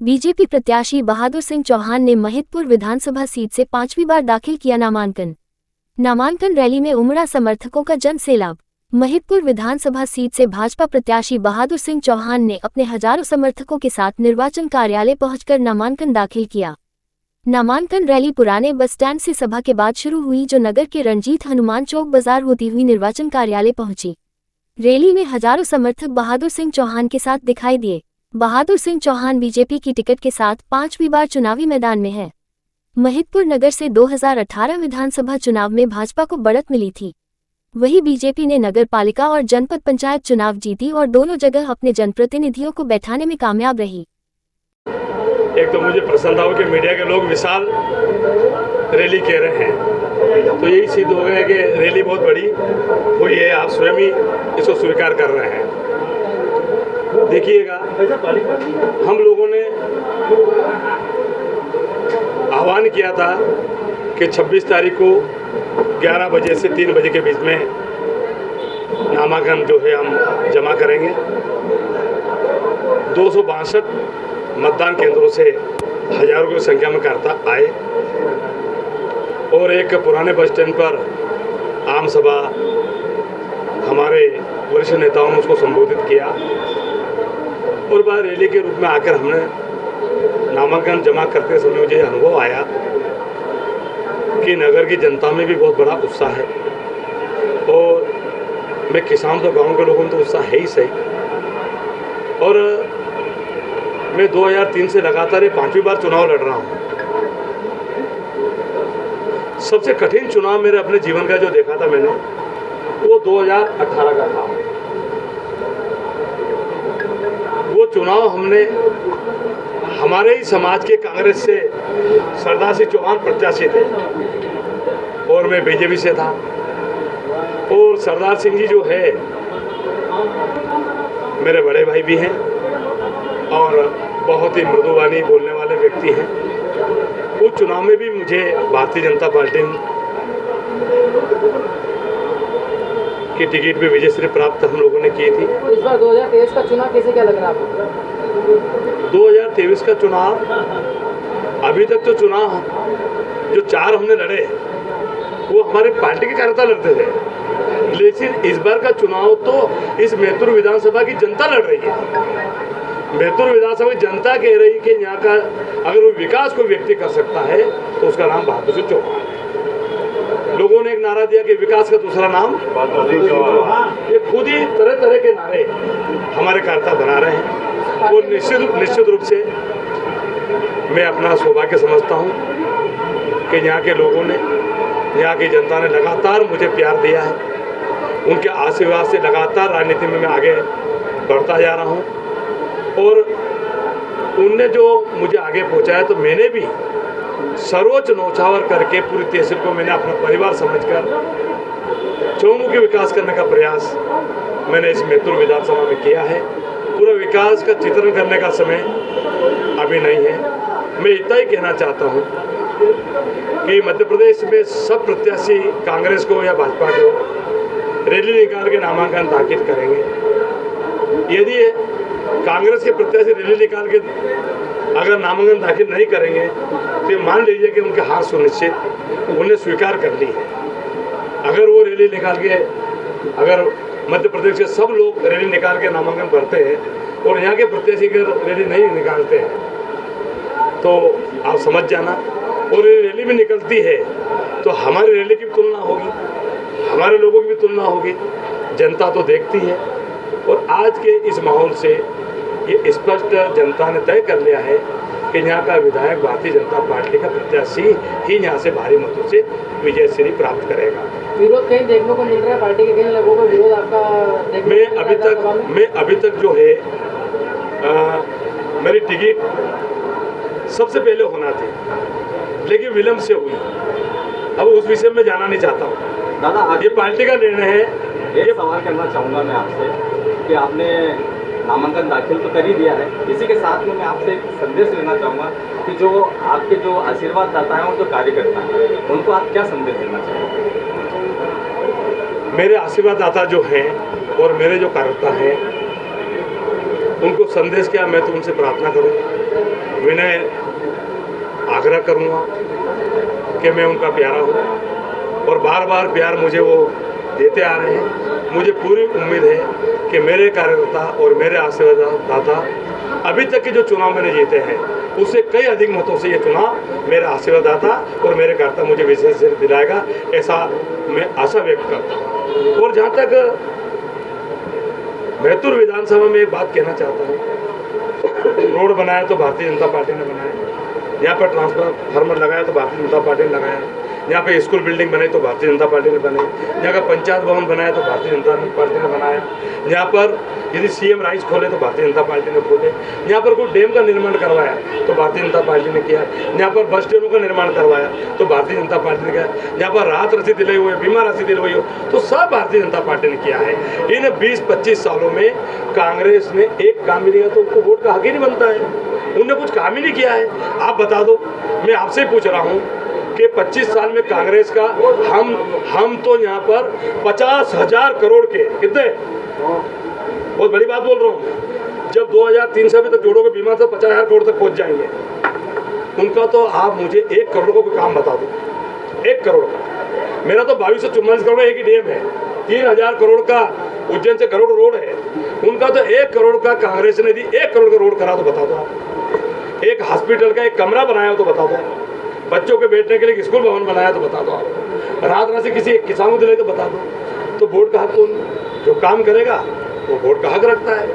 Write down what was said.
BJP प्रत्याशी बहादुर सिंह चौहान ने महिदपुर विधानसभा seat से 5वीं बार दाखिल किया नामांकन रैली में उमड़ा समर्थकों का जनसैलाब। महिदपुर विधानसभा सीट से भाजपा प्रत्याशी बहादुर सिंह चौहान ने अपने हजारों समर्थकों के साथ निर्वाचन कार्यालय पहुंचकर नामांकन दाखिल किया। नामांकन रैली पुराने बस स्टैंड से सभा के बाद शुरू हुई, जो नगर के रंजीत हनुमान चौक बाजार होती हुई निर्वाचन कार्यालय पहुंची। रैली में हजारों समर्थक बहादुर सिंह चौहान के साथ दिखाई दिए। बहादुर सिंह चौहान बीजेपी की टिकट के साथ 5वीं बार चुनावी मैदान में है। महिदपुर नगर से 2018 विधानसभा चुनाव में भाजपा को बढ़त मिली थी। वहीं बीजेपी ने नगर पालिका और जनपद पंचायत चुनाव जीती और दोनों जगह अपने जनप्रतिनिधियों को बैठाने में कामयाब रही। एक तो मुझे प्रसन्न था कि मीडिया के लोग विशाल रैली कह रहे हैं, तो यही सिद्ध हो गया कि रैली बहुत बड़ी हुई है। आप स्वयं ही इसको स्वीकार कर रहे हैं। देखिएगा, हम लोगों ने आह्वान किया था कि 26 तारीख को 11 बजे से 3 बजे के बीच में नामांकन जो है हम जमा करेंगे। 262 मतदान केंद्रों से हजारों की संख्या में करता आए और एक पुराने बस स्टैंड पर आम सभा हमारे वरिष्ठ नेताओं ने उसको संबोधित किया और बाद रैली के रूप में आकर हमने नामांकन जमा करते समय मुझे अनुभव आया कि नगर की जनता में भी बहुत बड़ा उत्साह है और मैं किसान तो गांव के लोगों में तो उत्साह है ही सही। और मैं 2003 से लगातार 5वीं बार चुनाव लड़ रहा हूँ। सबसे कठिन चुनाव मेरे अपने जीवन का जो देखा था मैंने, वो 2018 का था। वो चुनाव हमने हमारे ही समाज के कांग्रेस से सरदार सिंह चौहान प्रत्याशी थे और मैं बीजेपी से था। और सरदार सिंह जी जो है मेरे बड़े भाई भी हैं और बहुत ही मृदुवाणी बोलने वाले व्यक्ति हैं। उस चुनाव में भी मुझे भारतीय जनता पार्टी की टिकट पे विजयश्री प्राप्त हम लोगों ने की थी। इस बार 2023 का चुनाव कैसे क्या लग रहा है आपको? 2023 का चुनाव, अभी तक तो चुनाव जो 4 हमने लड़े वो हमारे पार्टी के कार्यकर्ता लड़ते थे, लेकिन इस बार का चुनाव तो इस महिदपुर विधानसभा की जनता लड़ रही है। महिदपुर विधानसभा की जनता कह रही है कि यहाँ का अगर वो विकास को व्यक्ति कर सकता है तो उसका नाम बहादुर सिंह चौहान है। लोगों ने एक नारा दिया कि विकास का दूसरा नाम बहादुर सिंह चौहान। ये खुद ही तरह तरह के नारे हमारे कार्यकर्ता बना रहे हैं और निश्चित रूप से मैं अपना सौभाग्य समझता हूँ कि यहाँ के लोगों ने, यहाँ की जनता ने लगातार मुझे प्यार दिया है। उनके आशीर्वाद से लगातार राजनीति में मैं आगे बढ़ता जा रहा हूँ और उनने जो मुझे आगे पहुँचाया, तो मैंने भी सर्वोच्च नौछावर करके पूरी तहसील को मैंने अपना परिवार समझकर चौमुखी विकास करने का प्रयास मैंने इस महिदपुर विधानसभा में किया है। पूरा विकास का चित्रण करने का समय अभी नहीं है। मैं इतना ही कहना चाहता हूँ कि मध्य प्रदेश में सब प्रत्याशी कांग्रेस को या भाजपा को रैली निकाल के नामांकन दाखिल करेंगे। यदि कांग्रेस के प्रत्याशी रैली निकाल के अगर नामांकन दाखिल नहीं करेंगे तो मान लीजिए कि उनके हार सुनिश्चित, उन्हें स्वीकार कर ली है। अगर वो रैली निकाल के, अगर मध्य प्रदेश के सब लोग रैली निकाल के नामांकन भरते हैं और यहाँ के प्रत्याशी अगर रैली नहीं निकालते हैं तो आप समझ जाना। और रैली में निकलती है तो हमारी रैली की भी तुलना होगी, हमारे लोगों की भी तुलना होगी। जनता तो देखती है और आज के इस माहौल से ये स्पष्ट जनता ने तय कर लिया है कि यहाँ का विधायक भारतीय जनता पार्टी का प्रत्याशी ही यहाँ से भारी मतों से विजयश्री प्राप्त करेगा। विरोध कहीं देखने को मिल रहा है, पार्टी के कई लोगों को विरोध आपका मैं अभी तक जो है मेरी टिकट सबसे पहले होना थी, लेकिन विलम्ब से हुई। अब उस विषय में जाना नहीं चाहता हूँ दादा। ये पार्टी का निर्णय है। ये सवाल करना चाहूँगा मैं आपसे कि आपने नामांकन दाखिल तो कर ही दिया है, इसी के साथ में मैं आपसे एक संदेश लेना चाहूँगा कि जो आपके जो आशीर्वाददाता हैं और जो कार्यकर्ता हैं उनको आप क्या संदेश देना चाहेंगे? मेरे आशीर्वाददाता जो हैं और मेरे जो कार्यकर्ता हैं उनको संदेश क्या, मैं तो उनसे प्रार्थना करूँ विनय आग्रह करूँगा कि मैं उनका प्यारा हूँ और बार बार प्यार मुझे वो देते आ रहे हैं। मुझे पूरी उम्मीद है कि मेरे कार्यकर्ता और मेरे आशीर्वाददाता अभी तक के जो चुनाव मैंने जीते हैं उससे कई अधिक मतों से ये चुनाव मेरे आशीर्वाददाता और मेरे कार्यकर्ता मुझे विशेष से दिलाएगा, ऐसा मैं आशा व्यक्त करता हूँ। और जहाँ तक महतपुर विधानसभा में एक बात कहना चाहता हूँ, रोड बनाया तो भारतीय जनता पार्टी ने बनाया, यहाँ पर ट्रांसफार्मर लगाया तो भारतीय जनता पार्टी ने लगाया, यहाँ पे स्कूल बिल्डिंग बनाई तो भारतीय जनता पार्टी ने बनाई, यहाँ का पंचायत भवन बनाया तो भारतीय जनता पार्टी ने बनाया, यहाँ पर यदि सीएम राइस खोले तो भारतीय जनता पार्टी ने खोले, यहाँ पर कोई डैम का निर्माण करवाया तो भारतीय जनता पार्टी ने किया, यहाँ पर बस स्टैंडों का निर्माण करवाया तो भारतीय जनता पार्टी ने किया, यहाँ पर राहत राशि दिलाई हुई, बीमा राशि दिलाई हो तो सब भारतीय जनता पार्टी ने किया है। इन 20-25 सालों में कांग्रेस ने एक काम भी नहीं किया तो उनको वोट का हक ही नहीं बनता है, उनने कुछ काम ही नहीं किया है। आप बता दो, मैं आपसे पूछ रहा हूँ कि 25 साल में कांग्रेस का हम तो यहाँ पर 50,000 करोड़ के, कितने, बहुत बड़ी बात बोल रहा हूँ, जब 2003 से अभी तक जोड़ोगे बीमा से 50,000 करोड़ तक पहुँच जाएंगे। उनका तो आप मुझे 1 करोड़ का कोई काम बता दो, 1 करोड़ का। मेरा तो 2244 करोड़ एक ही डैम है, 3,000 करोड़ का उज्जैन से करोड़ रोड है, उनका तो 1 करोड़ का कांग्रेस ने दी, 1 करोड़ का रोड करा तो बता दो आप। एक हॉस्पिटल का एक कमरा बनाया तो बता दो, बच्चों के बैठने के लिए स्कूल भवन बनाया तो बता दो आप, राहत राशि किसी किसान को दिलाई तो बता दो। तो वोट का हक तो जो काम करेगा वो वोट का हक रखता है।